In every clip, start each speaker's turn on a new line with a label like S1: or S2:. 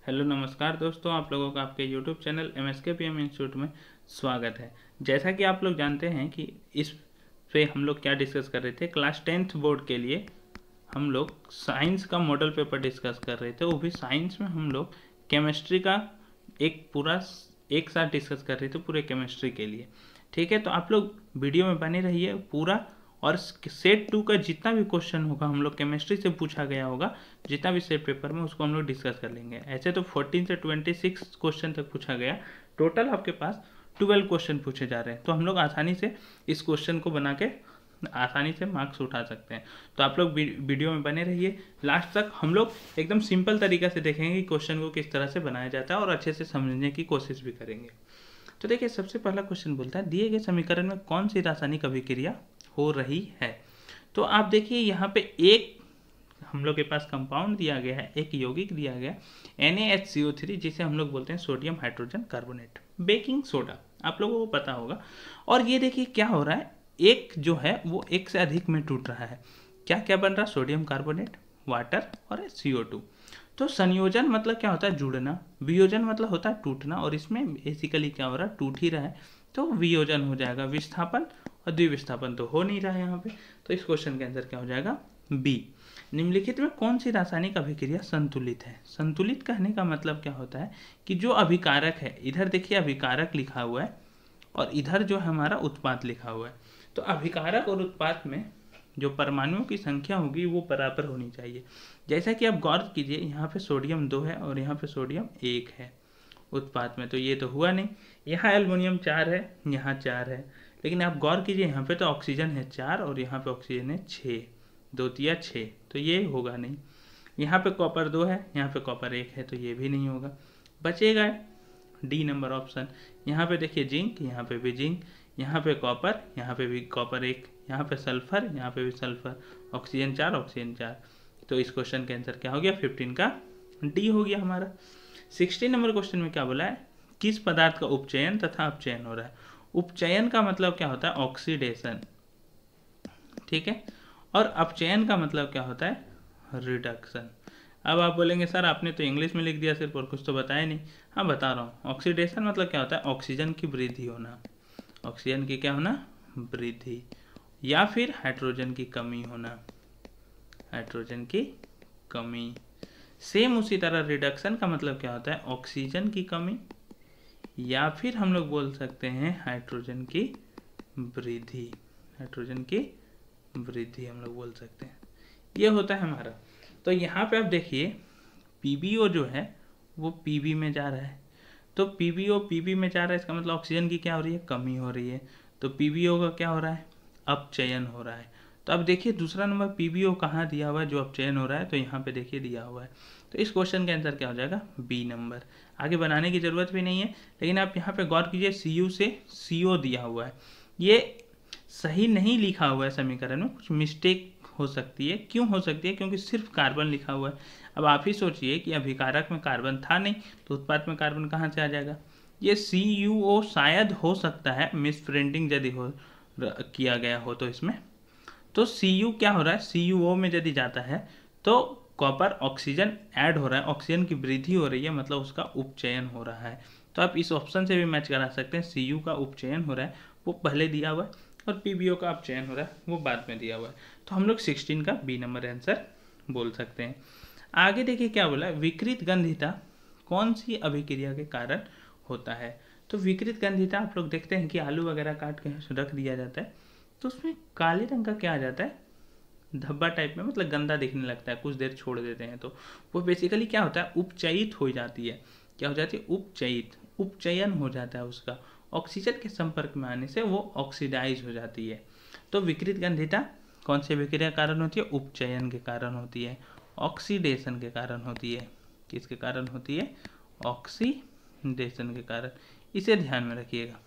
S1: Hello नमस्कार दोस्तों, आप लोगों का आपके YouTube चैनल MSKPM इंस्टीट्यूट में स्वागत है। जैसा कि आप लोग जानते हैं कि इस पे हम लोग क्या डिस्कस कर रहे थे, क्लास 10th बोर्ड के लिए हम लोग साइंस का मॉडल पेपर डिस्कस कर रहे थे। वो भी साइंस में हम लोग केमिस्ट्री का एक साथ डिस्कस कर रहे थे पूरे केमिस्ट्री के लिए। ठीक है, तो आप लोग वीडियो में बने रहिए पूरा, और सेट 2 का जितना भी क्वेश्चन होगा हम लोग केमिस्ट्री से पूछा गया होगा, जितना भी सेट पेपर में, उसको हम लोग डिस्कस कर लेंगे। ऐसे तो 14 से 26 क्वेश्चन तक पूछा गया, टोटल आपके पास 12 क्वेश्चन पूछे जा रहे हैं। तो हम लोग आसानी से इस क्वेश्चन को बना के आसानी से मार्क्स उठा सकते हैं। तो आप लोग वीडियो में बने रहिए लास्ट तक। हम लोग एकदम सिंपल तरीका से देखेंगे कि क्वेश्चन को किस तरह से बनाया जाता है और अच्छे से समझने की कोशिश भी करेंगे। तो देखिए, सबसे पहला क्वेश्चन बोलता है दिए गए समीकरण में कौन सी रासायनिक अभिक्रिया हो रही है। तो आप देखिए यहाँ पे एक हम लोग के पास कंपाउंड दिया गया है, एक यौगिक दिया गया NaHCO3, जिसे हम लोग बोलते हैं sodium hydrogen carbonate, baking soda, आप लोगों को पता होगा। और ये देखिए क्या हो रहा है, एक जो है वो एक से अधिक में टूट रहा है। क्या क्या बन रहा है, सोडियम कार्बोनेट, वाटर और CO2। तो संयोजन मतलब क्या होता है, जुड़ना। वियोजन मतलब होता है टूटना, और इसमें बेसिकली क्या हो रहा है, टूट ही रहा है, तो वियोजन हो जाएगा। विस्थापन और द्विविस्थापन तो हो नहीं रहा है यहाँ पे, तो इस क्वेश्चन के आंसर क्या हो जाएगा, बी। निम्नलिखित में कौन सी रासायनिक अभिक्रिया संतुलित है। संतुलित कहने का मतलब क्या होता है कि जो अभिकारक है, इधर देखिए अभिकारक लिखा हुआ है और इधर जो है हमारा उत्पाद लिखा हुआ है। तो अभिकारक और उत्पाद में जो परमाणुओं की संख्या होगी वो बराबर होनी चाहिए। जैसा कि आप गौर कीजिए, यहाँ पे सोडियम 2 है और यहाँ पे सोडियम 1 है उत्पाद में, तो ये तो हुआ नहीं। यहाँ एल्युमिनियम 4 है, यहाँ 4 है, लेकिन आप गौर कीजिए यहाँ पे तो ऑक्सीजन है 4 और यहाँ पे ऑक्सीजन है 6, 2 तिया 6, तो ये होगा नहीं। यहाँ पे कॉपर 2 है, यहाँ पे कॉपर 1 है, तो ये भी नहीं होगा। बचेगा डी नंबर ऑप्शन। यहाँ पे देखिए जिंक, यहाँ पे भी जिंक, यहाँ पे कॉपर, यहाँ पे भी कॉपर 1, यहाँ पे सल्फर, यहाँ पे भी सल्फर, ऑक्सीजन 4, ऑक्सीजन 4। तो इस क्वेश्चन का आंसर क्या हो गया, 15 का डी हो गया हमारा। 16 नंबर क्वेश्चन में क्या बोला है, किस पदार्थ का उपचयन तथा अपचयन हो रहा है। उपचयन का मतलब क्या होता है, ऑक्सीडेशन, ठीक है, और अपचयन का मतलब क्या होता है, रिडक्शन। अब आप बोलेंगे सर आपने तो इंग्लिश में लिख दिया सिर्फ, और कुछ तो बताया नहीं। हाँ बता रहा हूँ, ऑक्सीडेशन मतलब क्या होता है, ऑक्सीजन की वृद्धि होना, ऑक्सीजन की क्या होना, वृद्धि, या फिर हाइड्रोजन की कमी होना, हाइड्रोजन की कमी। सेम उसी तरह रिडक्शन का मतलब क्या होता है, ऑक्सीजन की कमी, या फिर हम लोग बोल सकते हैं हाइड्रोजन की वृद्धि, हाइड्रोजन की वृद्धि हम लोग बोल सकते हैं। ये होता है हमारा। तो यहाँ पे आप देखिए PbO जो है वो Pb में जा रहा है, तो PbO Pb में जा रहा है, इसका मतलब ऑक्सीजन की क्या हो रही है, कमी हो रही है। तो PbO का क्या हो रहा है, अपचयन हो रहा है। तो अब देखिए दूसरा नंबर PbO कहाँ दिया हुआ है जो अपचयन हो रहा है, तो यहाँ पे देखिए दिया हुआ है। तो इस क्वेश्चन का आंसर क्या हो जाएगा, बी नंबर। आगे बनाने की जरूरत भी नहीं है, लेकिन आप यहाँ पे गौर कीजिए Cu से CO दिया हुआ है, ये सही नहीं लिखा हुआ है समीकरण में, कुछ मिस्टेक हो सकती है। क्यों हो सकती है, क्योंकि सिर्फ कार्बन लिखा हुआ है। अब आप ही सोचिए कि अभिकारक में कार्बन था नहीं, तो उत्पाद में कार्बन कहाँ से आ जाएगा। ये CuO शायद हो सकता है मिस प्रिंटिंग यदि हो किया गया हो तो इसमें, तो Cu क्या हो रहा है, CuO में यदि जाता है तो कॉपर ऑक्सीजन ऐड हो रहा है, ऑक्सीजन की वृद्धि हो रही है, मतलब उसका उपचयन हो रहा है। तो आप इस ऑप्शन से भी मैच करा सकते हैं, Cu का उपचयन हो रहा है वो पहले दिया हुआ है, और PbO का अपचयन हो रहा है वो बाद में दिया हुआ है। तो हम लोग 16 का बी नंबर आंसर बोल सकते हैं। आगे देखिए क्या बोला, विकृत गंधिता कौन सी अभिक्रिया के कारण होता है। तो विकृत गंधिता आप लोग देखते हैं कि आलू वगैरह काट के रख दिया जाता है, तो उसमें काले रंग का क्या आ जाता है, धब्बा टाइप में, मतलब गंदा दिखने लगता है, कुछ देर छोड़ देते हैं तो वो बेसिकली क्या होता है, उपचयित हो जाती है। क्या हो जाती है, उपचयित, उपचयन हो जाता है उसका, ऑक्सीजन के संपर्क में आने से वो ऑक्सीडाइज हो जाती है। तो विकृत गंधिता कौन सी अभिक्रिया कारण होती है, उपचयन के कारण होती है, ऑक्सीडेशन के कारण होती है। किसके कारण होती है, ऑक्सीडेशन के कारण, इसे ध्यान में रखिएगा।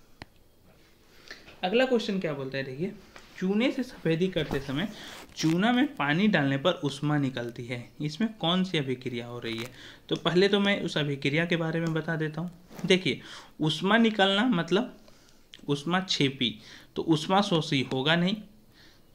S1: अगला क्वेश्चन क्या बोलता है, देखिए चूने से सफेदी करते समय चूना में पानी डालने पर उष्मा निकलती है, इसमें कौन सी अभिक्रिया हो रही है। तो पहले तो मैं उस अभिक्रिया के बारे में बता देता हूँ। देखिए उष्मा निकलना मतलब उष्मा छेपी, तो उष्मा शोषी होगा नहीं।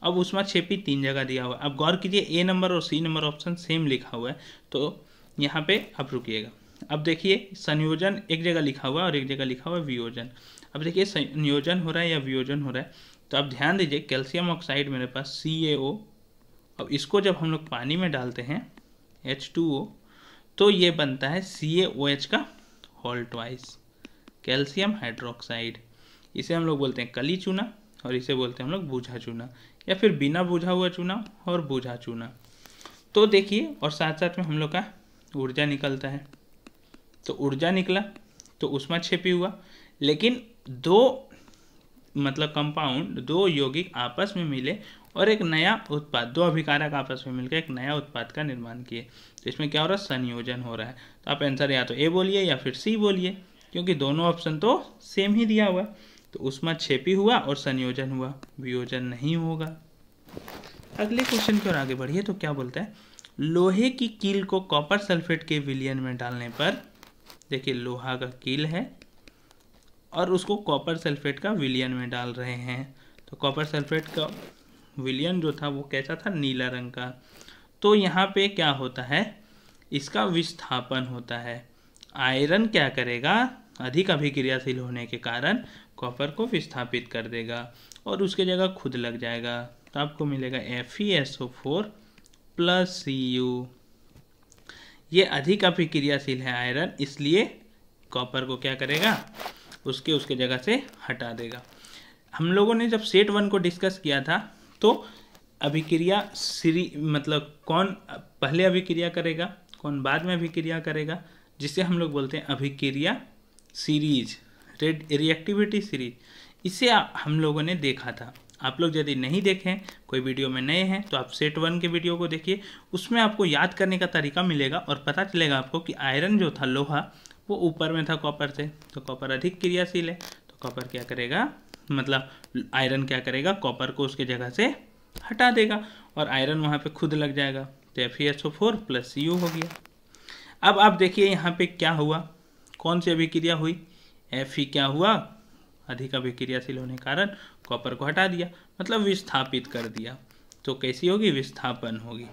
S1: अब उष्मा छेपी 3 जगह दिया हुआ है। अब गौर कीजिए A नंबर और C नंबर ऑप्शन सेम लिखा हुआ है, तो यहाँ पे आप रुकिएगा। अब देखिए संयोजन एक जगह लिखा हुआ है और एक जगह लिखा हुआ है वियोजन। अब देखिए संयोजन हो रहा है या वियोजन हो रहा है, तो आप ध्यान दीजिए कैल्शियम ऑक्साइड मेरे पास CaO, अब इसको जब हम लोग पानी में डालते हैं H2O, तो ये बनता है CaOH का होल ट्वाइस, कैल्शियम हाइड्रोक्साइड। इसे हम लोग बोलते हैं कली चूना और इसे बोलते हैं हम लोग बूझा चूना, या फिर बिना बूझा हुआ चूना और बूझा चूना। तो देखिए, और साथ साथ में हम लोग का ऊर्जा निकलता है, तो ऊर्जा निकला तो ऊष्माक्षेपी हुआ, लेकिन दो मतलब कंपाउंड, दो यौगिक आपस में मिले और एक नया उत्पाद, दो अभिकारक आपस में मिलकर एक नया उत्पाद का निर्माण किए। तो इसमें क्या हो रहा है, संयोजन हो रहा है। तो आप आंसर या तो ए बोलिए या फिर सी बोलिए, क्योंकि दोनों ऑप्शन तो सेम ही दिया हुआ है। तो ऊष्माक्षेपी हुआ और संयोजन हुआ, वियोजन नहीं होगा। अगले क्वेश्चन की ओर आगे बढ़िए, तो क्या बोलता है, लोहे की कील को कॉपर सल्फेट के विलयन में डालने पर, देखिए लोहा का कील है और उसको कॉपर सल्फेट का विलयन में डाल रहे हैं। तो कॉपर सल्फेट का विलयन जो था वो कैसा था, नीला रंग का। तो यहाँ पे क्या होता है, इसका विस्थापन होता है। आयरन क्या करेगा, अधिक अभिक्रियाशील होने के कारण कॉपर को विस्थापित कर देगा और उसके जगह खुद लग जाएगा। तो आपको मिलेगा FeSO4 + Cu। ये अधिक अभिक्रियाशील है आयरन, इसलिए कॉपर को क्या करेगा, उसके जगह से हटा देगा। हम लोगों ने जब सेट 1 को डिस्कस किया था, तो अभिक्रिया मतलब कौन पहले अभिक्रिया करेगा, कौन बाद में अभिक्रिया करेगा, जिसे हम लोग बोलते हैं अभिक्रिया सीरीज, रिएक्टिविटी सीरीज। इसे हम लोगों ने देखा था। आप लोग यदि नहीं देखें, कोई वीडियो में नए हैं, तो आप सेट 1 के वीडियो को देखिए, उसमें आपको याद करने का तरीका मिलेगा और पता चलेगा आपको कि आयरन जो था, लोहा, वो ऊपर में था कॉपर से, तो कॉपर अधिक क्रियाशील है, तो कॉपर क्या करेगा, मतलब आयरन क्या करेगा, कॉपर को उसके जगह से हटा देगा और आयरन वहाँ पे खुद लग जाएगा। तो FeSO4 + Cu हो गया। अब आप देखिए यहाँ पे क्या हुआ, कौन सी अभिक्रिया हुई, Fe क्या हुआ, अधिक अभिक्रियाशील होने के कारण कॉपर को हटा दिया, मतलब विस्थापित कर दिया। तो कैसी होगी, विस्थापन होगी।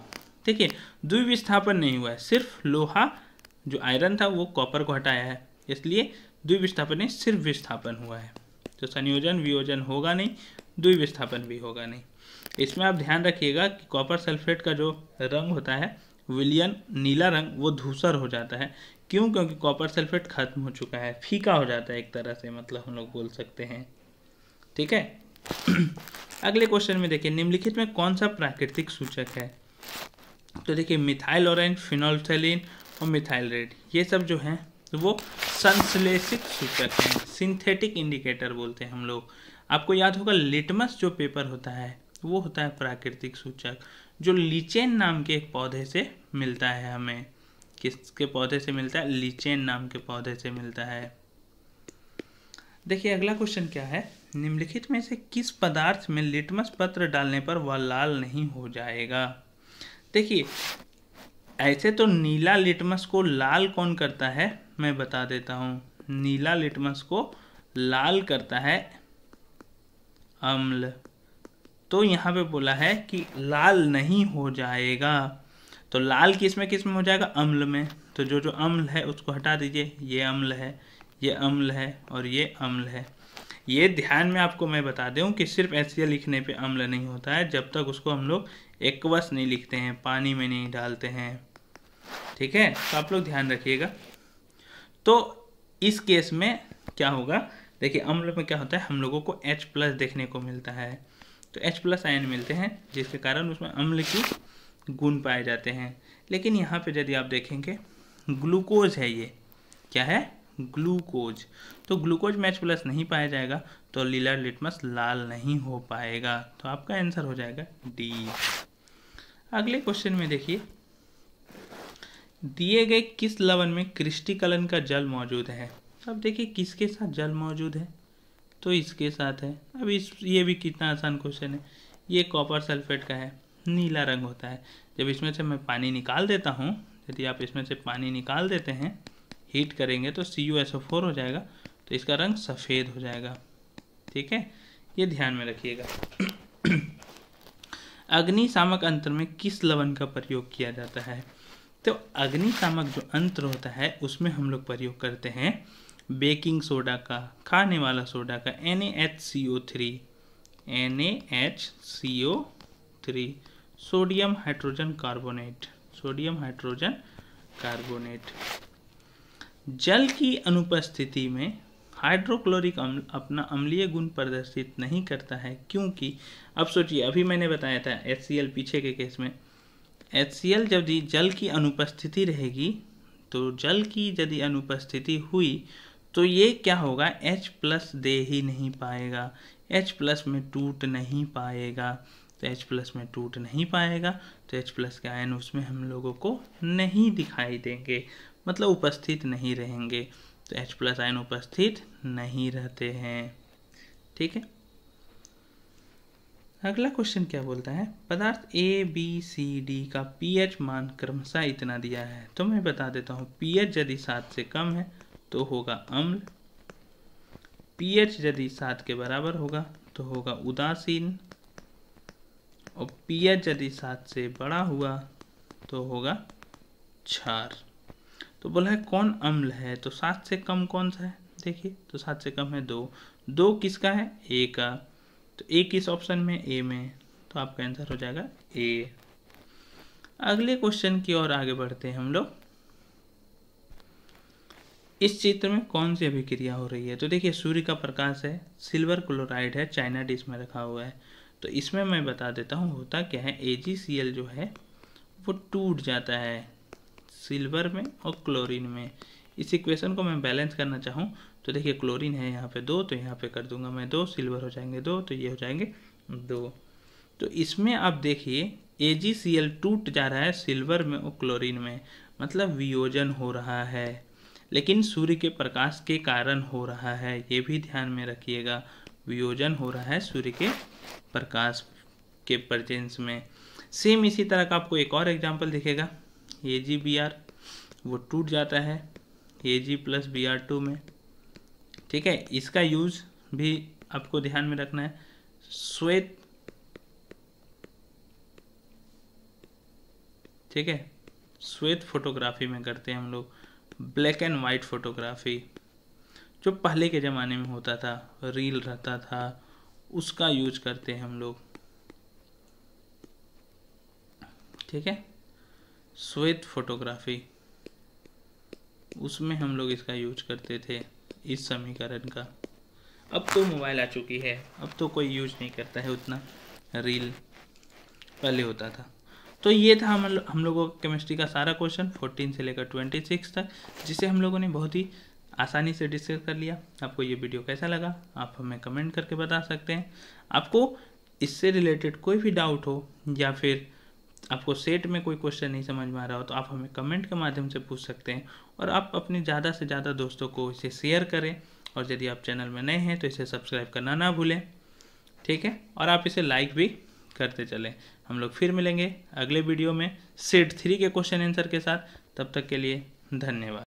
S1: देखिए द्विविस्थापन नहीं हुआ है, सिर्फ लोहा जो आयरन था वो कॉपर को हटाया है, इसलिए द्विविस्थापन नहीं, सिर्फ विस्थापन हुआ है। तो संयोजन वियोजन होगा नहीं, द्विविस्थापन भी होगा नहीं। इसमें आप ध्यान रखिएगा कि कॉपर सल्फेट का जो रंग होता है विलयन, नीला रंग, वो धूसर हो जाता है। क्यों, क्योंकि कॉपर सल्फेट खत्म हो चुका है, फीका हो जाता है एक तरह से, मतलब हम लोग बोल सकते हैं। ठीक है। अगले क्वेश्चन में देखिए, निम्नलिखित में कौन सा प्राकृतिक सूचक है। तो देखिए मिथाइल ऑरेंज, फिनोल्फ्थेलिन और मिथाइल रेड, ये सब जो हैं वो संश्लेषित सूचक हैं, सिंथेटिक इंडिकेटर बोलते हैं हम लोग। आपको याद होगा लिटमस जो पेपर होता है वो होता है प्राकृतिक सूचक, जो लीचेन नाम के एक पौधे से मिलता है। हमें किसके पौधे से मिलता है, लीचेन नाम के पौधे से मिलता है। देखिए अगला क्वेश्चन क्या है, निम्नलिखित में से किस पदार्थ में लिटमस पत्र डालने पर वह लाल नहीं हो जाएगा। देखिए ऐसे तो नीला लिटमस को लाल कौन करता है, मैं बता देता हूँ। नीला लिटमस को लाल करता है अम्ल। तो यहाँ पे बोला है कि लाल नहीं हो जाएगा, तो लाल किस में हो जाएगा, अम्ल में। तो जो अम्ल है उसको हटा दीजिए, ये अम्ल है, ये अम्ल है और ये अम्ल है। ये ध्यान में आपको मैं बता दूं कि सिर्फ HCl लिखने पे अम्ल नहीं होता है, जब तक उसको हम लोग एक्वस नहीं लिखते हैं, पानी में नहीं डालते हैं। ठीक है, तो आप लोग ध्यान रखिएगा। तो इस केस में क्या होगा, देखिए अम्ल में क्या होता है, हम लोगों को H+ देखने को मिलता है, तो H+ आयन मिलते हैं, जिसके कारण उसमें अम्ल की गुण पाए जाते हैं। लेकिन यहाँ पे यदि आप देखेंगे ग्लूकोज है, ये क्या है, ग्लूकोज। तो ग्लूकोज में H+ नहीं पाया जाएगा, तो नीला लिटमस लाल नहीं हो पाएगा। तो आपका आंसर हो जाएगा D। अगले क्वेश्चन में देखिए, दिए गए किस लवण में क्रिस्टलीकरण का जल मौजूद है। अब देखिए किसके साथ जल मौजूद है, तो इसके साथ है। अब ये भी कितना आसान क्वेश्चन है। ये कॉपर सल्फेट का है, नीला रंग होता है। जब इसमें से मैं पानी निकाल देता हूँ, यदि आप इसमें से पानी निकाल देते हैं, हीट करेंगे तो CuSO4 हो जाएगा, तो इसका रंग सफ़ेद हो जाएगा। ठीक है, ये ध्यान में रखिएगा। अग्निशामक अंतर में किस लवण का प्रयोग किया जाता है। तो अग्निशामक जो यंत्र होता है उसमें हम लोग प्रयोग करते हैं बेकिंग सोडा का, खाने वाला सोडा का, NaHCO3, सोडियम हाइड्रोजन कार्बोनेट, जल की अनुपस्थिति में हाइड्रोक्लोरिक अम्ल अपना अम्लीय गुण प्रदर्शित नहीं करता है, क्योंकि अब सोचिए, अभी मैंने बताया था HCl पीछे के केस में, HCl जब जल की अनुपस्थिति रहेगी, तो जल की यदि अनुपस्थिति हुई तो ये क्या होगा, H+ दे ही नहीं पाएगा, H+ में टूट नहीं पाएगा। तो H+ में टूट नहीं पाएगा तो H+ के आयन उसमें हम लोगों को नहीं दिखाई देंगे, मतलब उपस्थित नहीं रहेंगे। तो H+ आयन उपस्थित नहीं रहते हैं। ठीक है, अगला क्वेश्चन क्या बोलता है, पदार्थ ABCD का pH मान क्रमशः इतना दिया है। तो मैं बता देता हूँ, pH यदि 7 से कम है तो होगा अम्ल, pH यदि 7 के बराबर होगा तो होगा उदासीन, और pH यदि 7 से बड़ा हुआ तो होगा क्षार। तो बोला है कौन अम्ल है, तो 7 से कम कौन सा है, देखिए तो 7 से कम है 2 किसका है, A का, तो A किस ऑप्शन में, A में, तो आपका आंसर हो जाएगा A। अगले क्वेश्चन की ओर आगे बढ़ते हैं हम लोग। इस चित्र में कौन सी अभिक्रिया हो रही है, तो देखिए सूर्य का प्रकाश है, सिल्वर क्लोराइड है, चाइना डिश में रखा हुआ है। तो इसमें मैं बता देता हूँ होता क्या है, AgCl जो है वो टूट जाता है सिल्वर में और क्लोरीन में। इस इक्वेशन को मैं बैलेंस करना चाहूँ तो देखिए क्लोरीन है यहाँ पे 2, तो यहाँ पे कर दूंगा मैं 2, सिल्वर हो जाएंगे 2, तो ये हो जाएंगे 2। तो इसमें आप देखिए AgCl टूट जा रहा है सिल्वर में और क्लोरीन में, मतलब वियोजन हो रहा है, लेकिन सूर्य के प्रकाश के कारण हो रहा है, ये भी ध्यान में रखिएगा, वियोजन हो रहा है सूर्य के प्रकाश के प्रेजेंस में। सेम इसी तरह का आपको एक और एग्जांपल दिखेगा, AgBr वो टूट जाता है Ag+Br2 में। ठीक है, इसका यूज भी आपको ध्यान में रखना है, श्वेत, ठीक है, श्वेत फोटोग्राफी में करते हैं हम लोग, ब्लैक एंड वाइट फोटोग्राफी जो पहले के ज़माने में होता था, रील रहता था, उसका यूज करते हैं हम लोग। ठीक है, श्वेत फोटोग्राफी, उसमें हम लोग इसका यूज करते थे, इस समीकरण का। अब तो मोबाइल आ चुकी है, अब तो कोई यूज नहीं करता है उतना, रील पहले होता था। तो ये था हम लोगों का केमिस्ट्री का सारा क्वेश्चन 14 से लेकर 26 तक, जिसे हम लोगों ने बहुत ही आसानी से डिस्कस कर लिया। आपको ये वीडियो कैसा लगा आप हमें कमेंट करके बता सकते हैं। आपको इससे रिलेटेड कोई भी डाउट हो या फिर आपको सेट में कोई क्वेश्चन नहीं समझ में आ रहा हो तो आप हमें कमेंट के माध्यम से पूछ सकते हैं, और आप अपने ज़्यादा से ज़्यादा दोस्तों को इसे शेयर करें, और यदि आप चैनल में नए हैं तो इसे सब्सक्राइब करना ना भूलें। ठीक है, और आप इसे लाइक भी करते चलें। हम लोग फिर मिलेंगे अगले वीडियो में सेट 3 के क्वेश्चन आंसर के साथ, तब तक के लिए धन्यवाद।